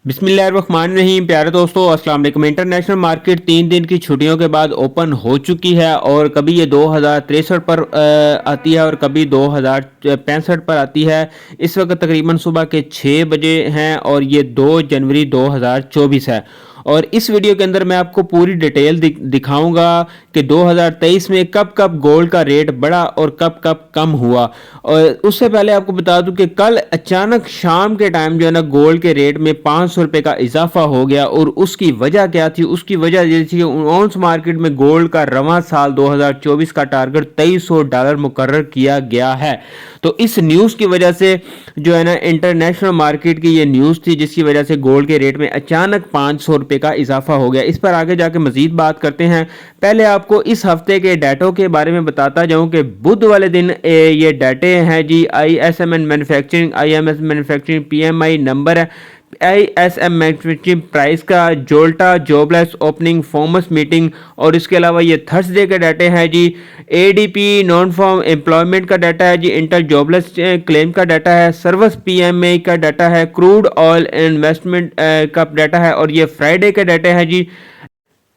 बिस्मिल्लाहिर्रहमानिर्रहीम। प्यारे दोस्तों, अस्सलाम वालेकुम। इंटरनेशनल मार्केट 3 दिन की छुट्टियों के बाद ओपन हो चुकी है और कभी ये 2063 पर आती है और कभी 2065 पर आती है। इस वक्त तकरीबन सुबह के 6 बजे हैं और ये 2 जनवरी 2024 है। और इस वीडियो के अंदर मैं आपको पूरी डिटेल दिखाऊंगा कि 2023 में कब कब गोल्ड का रेट बढ़ा और कब कब कम हुआ। और उससे पहले आपको बता दूं कि कल अचानक शाम के टाइम जो है ना गोल्ड के रेट में 500 रुपये का इजाफा हो गया। और उसकी वजह क्या थी? उसकी वजह ये थी कि ऑन्स मार्केट में गोल्ड का रवां साल 2024 का टारगेट $2300 मुकर्रर किया गया है। तो इस न्यूज़ की वजह से जो है ना इंटरनेशनल मार्केट की ये न्यूज़ थी जिसकी वजह से गोल्ड के रेट में अचानक 500 रुपये का इजाफा हो गया। इस पर आगे जाके मजीद बात करते हैं। पहले आपको इस हफ्ते के डाटों के बारे में बताता जाऊं कि बुध वाले दिन ये डाटे हैं जी। ISM manufacturing, IMS manufacturing, PMI number है, ISM मैन्युफैक्चरिंग प्राइस का, जोल्टा जॉबलेस ओपनिंग, फॉर्मस मीटिंग। और इसके अलावा ये थर्सडे के डाटे हैं जी। ADP नॉन फॉर्म एम्प्लॉयमेंट का डाटा है जी। इंटर जॉबलेस क्लेम का डाटा है। सर्विस PMI का डाटा है। क्रूड ऑयल इन्वेस्टमेंट का डाटा है। और ये फ्राइडे के डाटे हैं जी।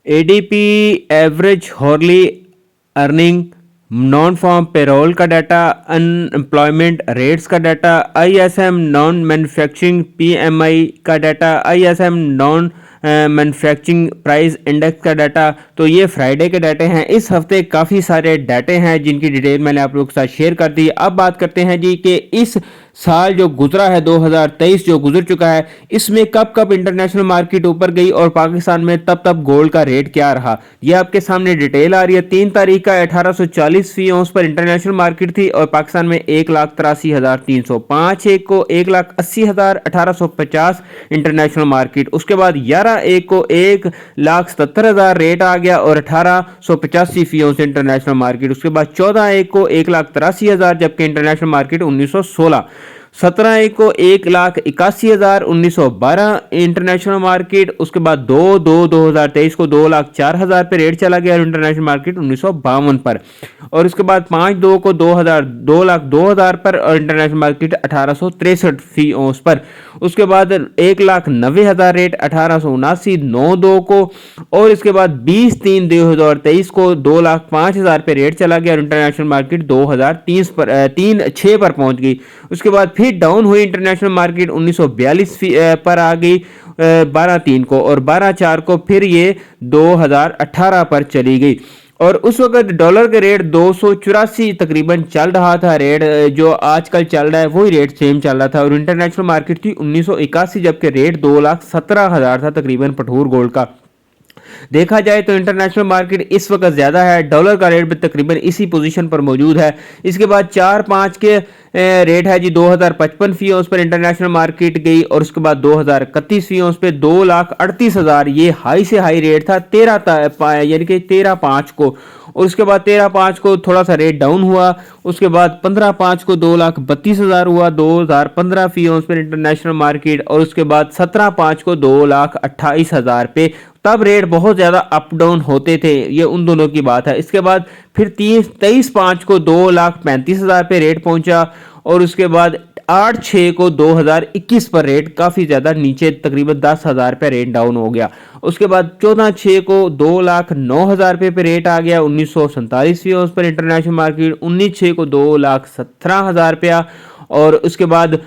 ADP average hourly earning, non farm payroll का डाटा, अनएम्प्लॉयमेंट रेट्स का data, ISM non manufacturing PMI का data, ISM non manufacturing price index का डाटा। तो ये फ्राइडे के डाटे हैं। इस हफ्ते काफ़ी सारे डाटे हैं जिनकी डिटेल मैंने आप लोगों के साथ शेयर कर दी। अब बात करते हैं जी कि इस साल जो गुजरा है 2023 जो गुजर चुका है, इसमें कब कब इंटरनेशनल मार्केट ऊपर गई और पाकिस्तान में तब तब गोल्ड का रेट क्या रहा। ये आपके सामने डिटेल आ रही है। 3 तारीख का 1840 फी औंस पर इंटरनेशनल मार्केट थी और पाकिस्तान में 1,83,305, एक को 1,80,000 1850 इंटरनेशनल मार्केट। उसके बाद 11/1 को 1,70,000 रेट आ गया और 1885 फी औंस इंटरनेशनल मार्केट। उसके बाद 14/1 को 1,83,000 जबकि इंटरनेशनल मार्केट 1916। 17/1 को 1,81,000 1912 इंटरनेशनल मार्केट। उसके बाद 2/2/2023 को 2,04,000 पे रेट चला गया और इंटरनेशनल मार्केट 1952 पर। और उसके बाद 5/2 को 2,02,000 पर और इंटरनेशनल मार्केट 1863 फी औंस पर। उसके बाद 1,90,000 रेट 1879 9/2 को। और इसके बाद 20/3/2023 को 2,05,000 पे रेट चला गया और इंटरनेशनल मार्केट 2030 पर 3/6 पर पहुंच गई। उसके बाद फिर डाउन हुई इंटरनेशनल मार्केट 1942 पर आ गई 12/3 को और 12/4 को फिर ये 2018 पर चली गई। और उस वक्त डॉलर के रेट 284 तकरीबन चल रहा था। रेट जो आजकल चल रहा है वही रेट सेम चल रहा था। और इंटरनेशनल मार्केट थी 1981 जबकि रेट 2,17,000 था तकरीबन पठूर गोल्ड का। देखा जाए तो इंटरनेशनल मार्केट इस वक्त ज़्यादा है, डॉलर का रेट भी तकरीबन इसी पोजीशन पर मौजूद है। इसके बाद 4/5 के रेट है जी 2055 फी औंस पर इंटरनेशनल मार्केट गई। और उसके बाद 2031 फी औंस पे 2,38,000 ये हाई से हाई रेट था 13 यानी कि 13/5 को। और उसके बाद 13/5 को थोड़ा सा रेट डाउन हुआ। उसके बाद 15/5 को 2,32,000 हुआ 2015 फी औंस पर इंटरनेशनल मार्केट। और उसके बाद 17/5 को 2,28,000 पे। तब रेट बहुत ज़्यादा अप डाउन होते थे, ये उन दोनों की बात है। इसके बाद फिर 23/5 को 2,35,000 पे रेट पहुंचा। और उसके बाद 8/6 को 2021 पर रेट काफ़ी ज़्यादा नीचे तकरीबन 10,000 पे रेट डाउन हो गया। उसके बाद 14/6 को 2,09,000 पे रेट आ गया 1947 फी औंस पर इंटरनेशनल मार्केट। 19/6 को 2,17,000 पे। और उसके बाद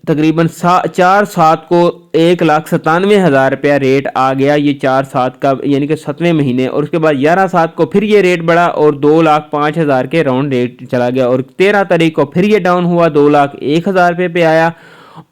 तकरीबन 4/7 को 1,97,000 रुपया रेट आ गया ये 4/7 का यानी कि 7वें महीने। और उसके बाद 11/7 को फिर ये रेट बढ़ा और 2,05,000 के राउंड रेट चला गया। और 13 तारीख को फिर ये डाउन हुआ 2,01,000 पे आया।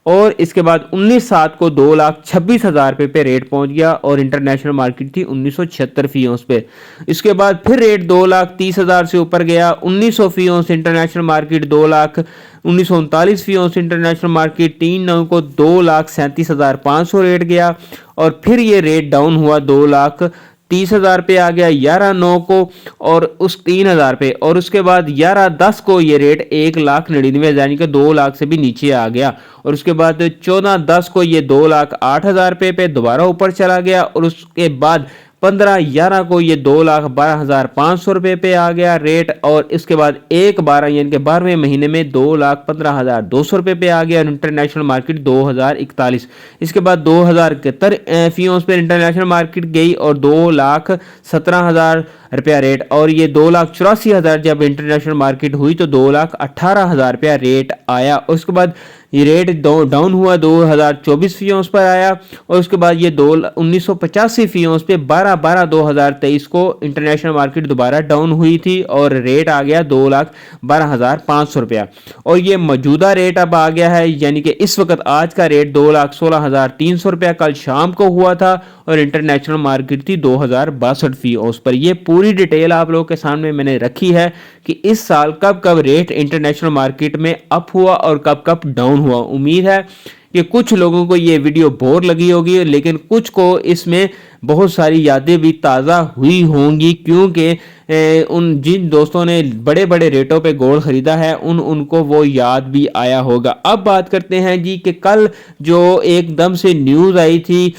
और इसके बाद 19/7 को 2,26,000 पे रेट पहुंच गया और इंटरनेशनल मार्केट थी 1976 फी औंस पे। इसके बाद फिर रेट 2,30,000 से ऊपर गया 1900 फी औंस इंटरनेशनल मार्केट। 2,1939 फी औंस इंटरनेशनल मार्केट। 3/9 को 2,37,500 रेट गया और फिर ये रेट डाउन हुआ 2,30,000 पे आ गया 11/9 को और उस 3,000 पे। और उसके बाद 11/10 को ये रेट 1,99,000 यानी कि 2 लाख से भी नीचे आ गया। और उसके बाद 14/10 को ये 2,08,000 पे दोबारा ऊपर चला गया। और उसके बाद 15/11 को ये 2,12,500 रुपये पे आ गया रेट, और इसके बाद 1/12 यानी कि 12वें महीने में 2,15,200 रुपये पे आ गया इंटरनेशनल मार्केट 2041। इसके बाद 2071 फी औंस पर इंटरनेशनल मार्केट गई और 2,17,000 रुपया रेट, और ये 2,84,000 जब इंटरनेशनल मार्केट हुई तो 2,18,000 रुपया रेट आया। उसके बाद ये रेट डाउन हुआ 2024 फी औंस पर आया, और उसके बाद ये 1985 फी औंस पे 12/12/2023 को इंटरनेशनल मार्केट दोबारा डाउन हुई थी और रेट आ गया 2,12,500 रुपया, और ये मौजूदा रेट अब आ गया है, यानी कि इस वक्त आज का रेट 2,16,300 रुपया कल शाम को हुआ था, और इंटरनेशनल मार्केट थी 2,062 फी औंस पर। ये पूरी डिटेल आप लोगों के सामने मैंने रखी है कि इस साल कब कब रेट इंटरनेशनल मार्केट में अप हुआ और कब कब डाउन हुआ। उम्मीद है कि कुछ लोगों को ये वीडियो बोर लगी होगी, लेकिन कुछ को इसमें बहुत सारी यादें भी ताज़ा हुई होंगी, क्योंकि उन जिन दोस्तों ने बड़े बड़े रेटों पे गोल्ड खरीदा है उनको वो याद भी आया होगा। अब बात करते हैं जी कि कल जो एकदम से न्यूज़ आई थी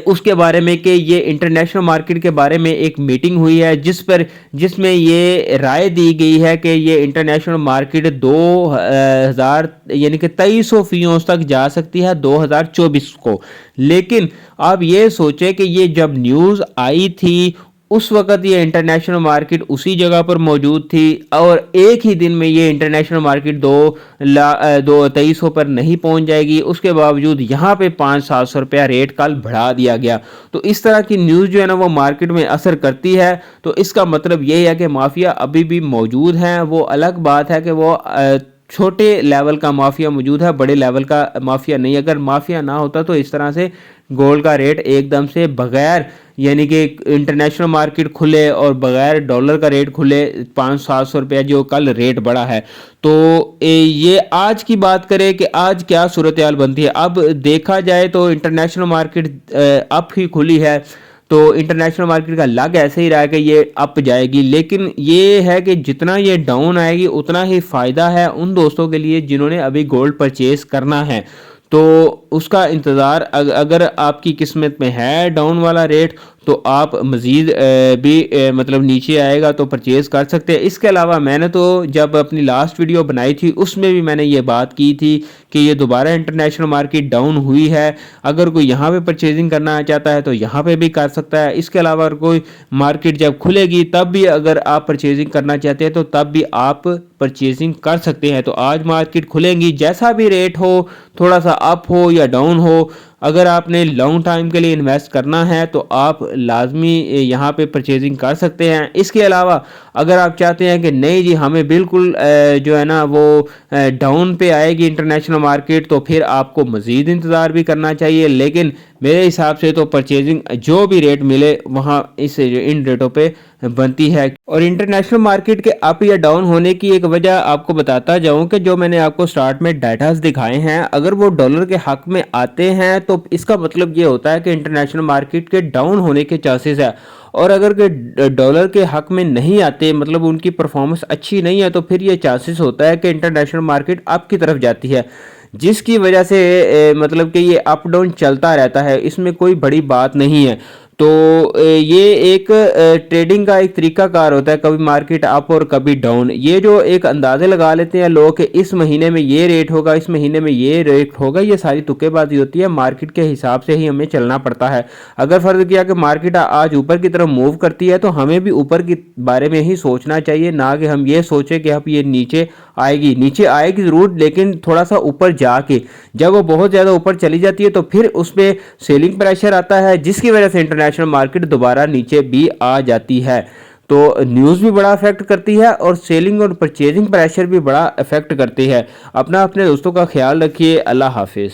उसके बारे में, कि ये इंटरनेशनल मार्केट के बारे में एक मीटिंग हुई है जिसमें ये राय दी गई है कि ये इंटरनेशनल मार्केट 2000 यानी कि 2300 फी औंस तक जा सकती है 2024 को। लेकिन आप ये सोचें कि ये जब न्यूज़ आई थी उस वक़्त ये इंटरनेशनल मार्केट उसी जगह पर मौजूद थी, और एक ही दिन में ये इंटरनेशनल मार्केट 2300 पर नहीं पहुंच जाएगी। उसके बावजूद यहाँ पे 500-700 रुपया रेट कल बढ़ा दिया गया। तो इस तरह की न्यूज़ जो है ना वो मार्केट में असर करती है। तो इसका मतलब ये है कि माफिया अभी भी मौजूद हैं। वो अलग बात है कि वो छोटे लेवल का माफिया मौजूद है, बड़े लेवल का माफिया नहीं। अगर माफिया ना होता तो इस तरह से गोल्ड का रेट एकदम से बगैर यानी कि इंटरनेशनल मार्केट खुले और बगैर डॉलर का रेट खुले 500-700 रुपया जो कल रेट बढ़ा है। तो ये आज की बात करें कि आज क्या सूरत हाल बनती है। अब देखा जाए तो इंटरनेशनल मार्केट अप ही खुली है, तो इंटरनेशनल मार्केट का लग ऐसे ही रहा है कि ये अप जाएगी, लेकिन ये है कि जितना ये डाउन आएगी उतना ही फ़ायदा है उन दोस्तों के लिए जिन्होंने अभी गोल्ड परचेज़ करना है। तो उसका इंतज़ार अगर आपकी किस्मत में है डाउन वाला रेट तो आप मज़ीद भी मतलब नीचे आएगा तो परचेज़ कर सकते हैं। इसके अलावा मैंने तो जब अपनी लास्ट वीडियो बनाई थी उसमें भी मैंने ये बात की थी कि ये दोबारा इंटरनेशनल मार्केट डाउन हुई है। अगर कोई यहाँ पे परचेजिंग करना चाहता है तो यहाँ पे भी कर सकता है। इसके अलावा अगर कोई मार्केट जब खुलेगी तब भी अगर आप परचेजिंग करना चाहते हैं तो तब भी आप परचेजिंग कर सकते हैं। तो आज मार्केट खुलेंगी, जैसा भी रेट हो, थोड़ा सा अप हो या डाउन हो, अगर आपने लॉन्ग टाइम के लिए इन्वेस्ट करना है तो आप लाजमी यहाँ पे परचेजिंग कर सकते हैं। इसके अलावा अगर आप चाहते हैं कि नहीं जी हमें बिल्कुल जो है ना वो डाउन पे आएगी इंटरनेशनल मार्केट, तो फिर आपको मज़ीद इंतज़ार भी करना चाहिए। लेकिन मेरे हिसाब से तो परचेजिंग जो भी रेट मिले वहाँ इन रेटों पे बनती है। और इंटरनेशनल मार्केट के अप या डाउन होने की एक वजह आपको बताता जाऊं कि जो मैंने आपको स्टार्ट में डाटास दिखाए हैं, अगर वो डॉलर के हक में आते हैं तो इसका मतलब ये होता है कि इंटरनेशनल मार्केट के डाउन होने के चांसेस है। और अगर के डॉलर के हक में नहीं आते, मतलब उनकी परफॉर्मेंस अच्छी नहीं है, तो फिर ये चांसेस होता है कि इंटरनेशनल मार्केट अप की तरफ जाती है, जिसकी वजह से मतलब कि ये अप डाउन चलता रहता है। इसमें कोई बड़ी बात नहीं है। तो ये एक ट्रेडिंग का एक तरीकाकार होता है, कभी मार्केट अप और कभी डाउन। ये जो एक अंदाजे लगा लेते हैं लोग कि इस महीने में ये रेट होगा, इस महीने में ये रेट होगा, ये सारी तुक्केबाजी होती है। मार्केट के हिसाब से ही हमें चलना पड़ता है। अगर फ़र्ज़ किया कि मार्केट आज ऊपर की तरफ मूव करती है तो हमें भी ऊपर के बारे में ही सोचना चाहिए, ना कि हम ये सोचें कि अब ये नीचे आएगी ज़रूर, लेकिन थोड़ा सा ऊपर जाके जब वो बहुत ज़्यादा ऊपर चली जाती है तो फिर उस पर सेलिंग प्रेशर आता है, जिसकी वजह से इंटरनेशनल मार्केट दोबारा नीचे भी आ जाती है। तो न्यूज़ भी बड़ा अफेक्ट करती है और सेलिंग और परचेजिंग प्रेशर भी बड़ा अफेक्ट करती है। अपने दोस्तों का ख्याल रखिए। अल्लाह हाफिज़।